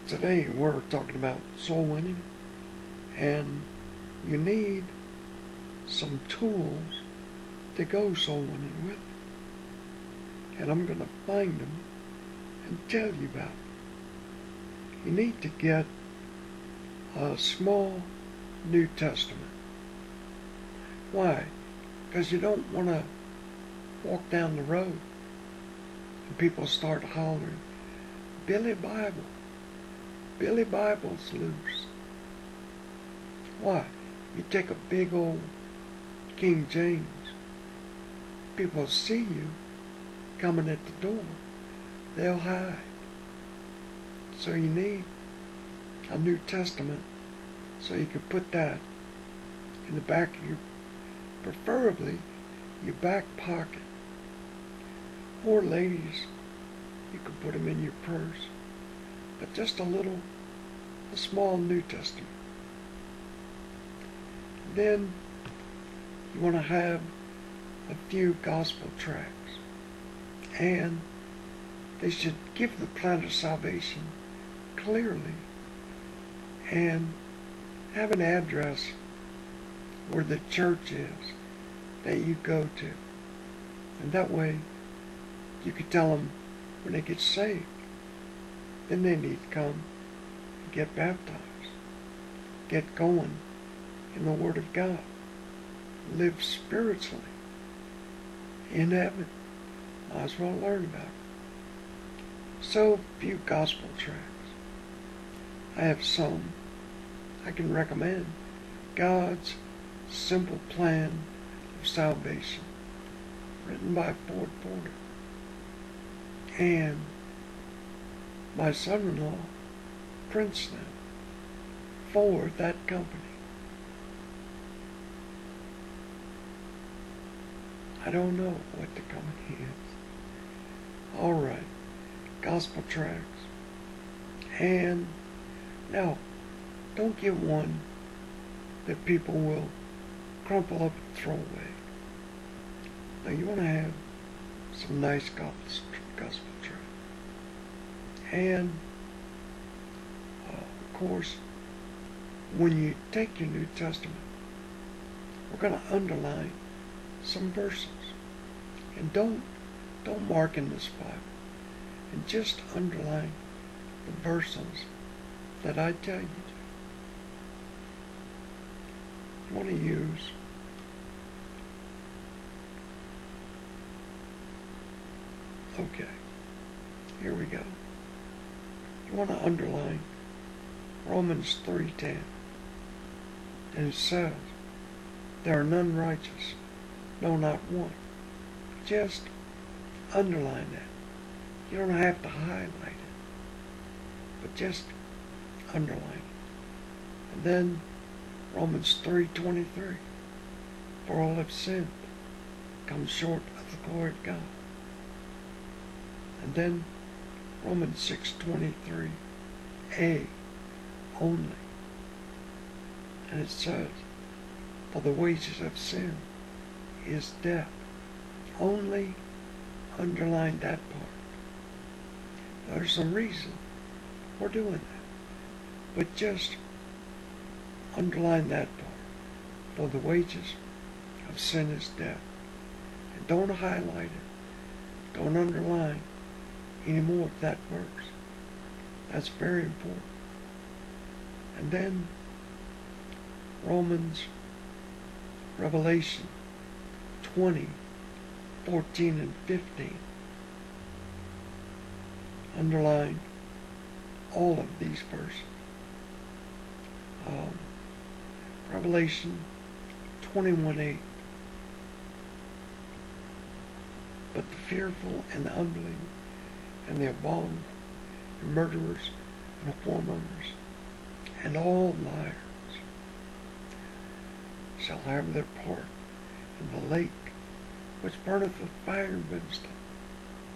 Today we're talking about soul winning, and you need some tools to go soul winning with. And I'm going to find them and tell you about them. You need to get a small New Testament. Why? Because you don't want to walk down the road and people start hollering, Billy Bible. Billy Bible's loose. Why? You take a big old King James, people see you coming at the door. They'll hide. So you need a New Testament so you can put that in the back of your, preferably your back pocket. Or ladies, you can put them in your purse. But just a small New Testament. Then you want to have a few gospel tracts. And they should give the plan of salvation clearly and have an address where the church is that you go to. And that way you can tell them when they get saved, then they need to come and get baptized, get going in the Word of God, live spiritually in heaven. Might as well learn about it. So, a few gospel tracts. I have some I can recommend. God's Simple Plan of Salvation, written by Ford Porter. And my son-in-law, Princeton, for that company. I don't know what the company is. Alright, gospel tracts. And now, don't get one that people will crumple up and throw away. Now you want to have some nice gospel tracts. And, of course, when you take your New Testament, we're going to underline some verses. And don't mark in this Bible. And just underline the verses that I tell you to. You want to use okay, here we go. You want to underline Romans 3:10. And it says, there are none righteous, no, not one. Just underline that. You don't have to highlight it, but just underline it. And then Romans 3:23, for all have sinned, come short of the glory of God. And then Romans 6:23a only. And it says, for the wages of sin is death. Only underline that part. There's some reason we're doing that. But just underline that part. For the wages of sin is death. And don't highlight it. Don't underline any more of that verse. That's very important. And then Revelation 20:14 and 15. Underline all of these verses. Revelation 21:8. But the fearful and the unbelieving and the abominable and murderers and whoremongers and all liars shall have their part in the lake which burneth with fire and brimstone,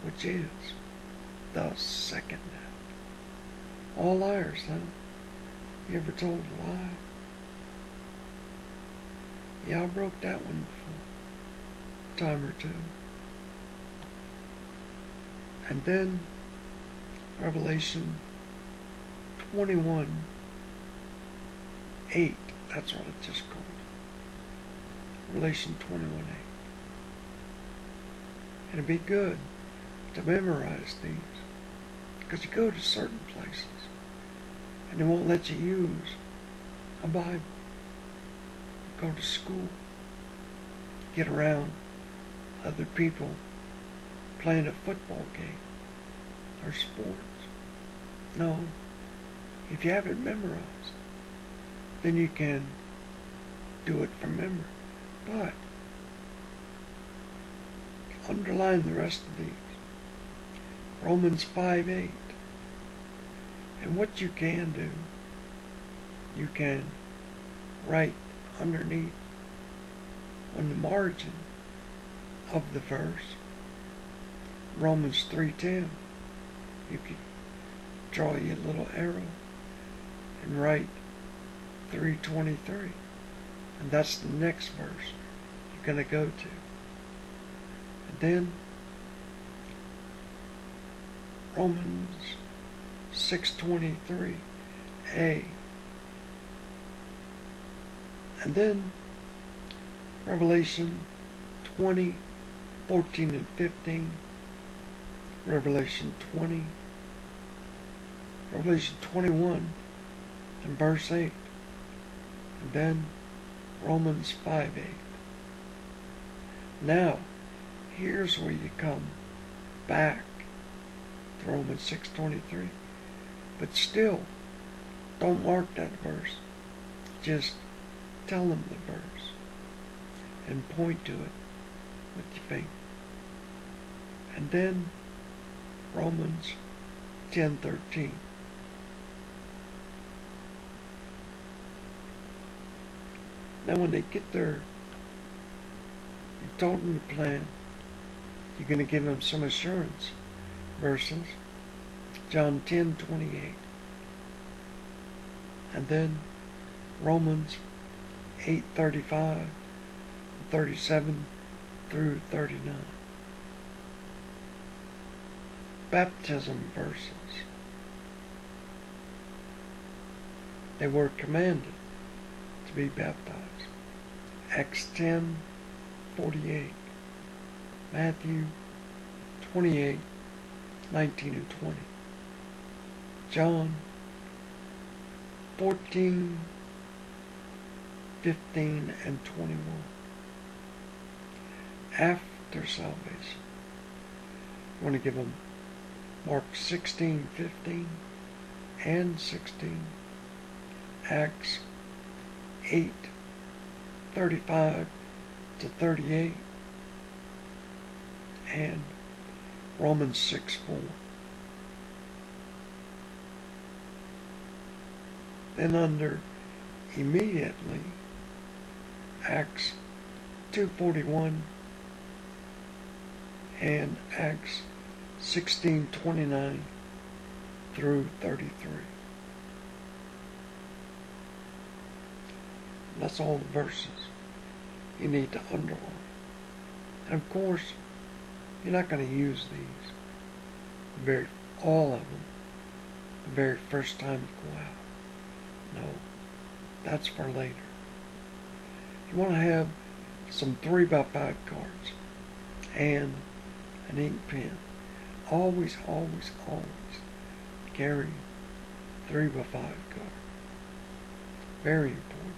which is the second death. All liars, huh? You ever told a lie? Yeah, I broke that one before. A time or two. And then Revelation 21:8. That's what it just called. Revelation 21:8. And it'd be good to memorize these, because you go to certain places and they won't let you use a Bible. Go to school, get around other people playing a football game or sports. No, if you have it memorized, then you can do it from memory. But underline the rest of these. Romans 5:8. And what you can do, you can write underneath on the margin of the verse, Romans 3:10. You can draw your little arrow and write 3:23. And that's the next verse you're going to go to. And then Romans 6:23a. And then Revelation 20:14 and 15. Revelation 20. Revelation 21 and verse 8. And then Romans 5:8. Now, here's where you come back to Romans 6:23. But still, don't mark that verse. Just tell them the verse and point to it with your finger. And then Romans 10:13. Now when they get there, you told them the plan. You're going to give them some assurance verses. John 10:28. And then Romans 8:35, 37 through 39. Baptism verses. They were commanded to be baptized. Acts 10:48. Matthew 28:19 and 20. John 14:15 and 21. After salvation, you want to give them Mark 16:15 and 16. Acts 8:35 to 38. And Romans 6:4. Then under immediately, Acts 2:41 and Acts 16:29 through 33. That's all the verses you need to underline. And of course, you're not going to use these all of them the very first time you go out. No, that's for later. You want to have some 3x5 cards and an ink pen. Always, always, always carry 3x5 cards. Very important.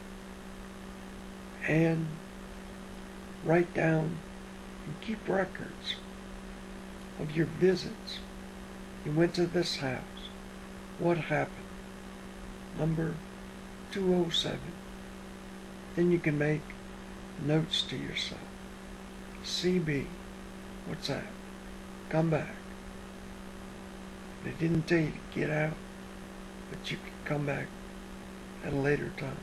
And write down and keep records of your visits. You went to this house. What happened? Number 207. Then you can make notes to yourself. CB. What's that? Come back. They didn't tell you to get out, but you can come back at a later time.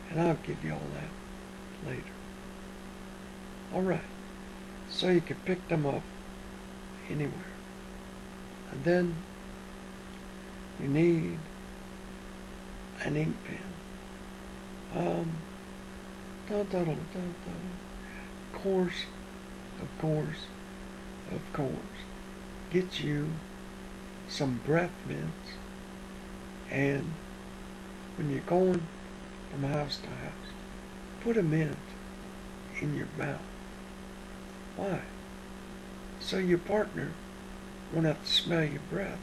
And I'll give you all that later. Alright. So you can pick them up anywhere. And then you need an ink pen. Of course, get you some breath mints And when you're going from house to house, put a mint in your mouth. Why? So your partner won't have to smell your breath.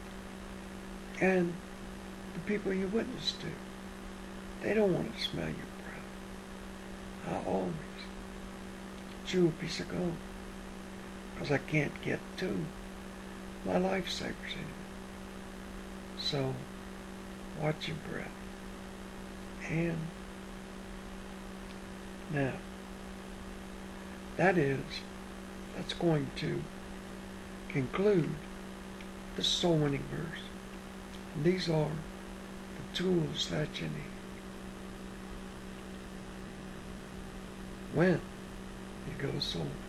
And the people you witness to, they don't want to smell your breath. I always chew a piece of gum because I can't get to my lifesavers anymore. So watch your breath. And now, that's going to conclude the soul winning verse. And these are the tools that you need when you go soul winning.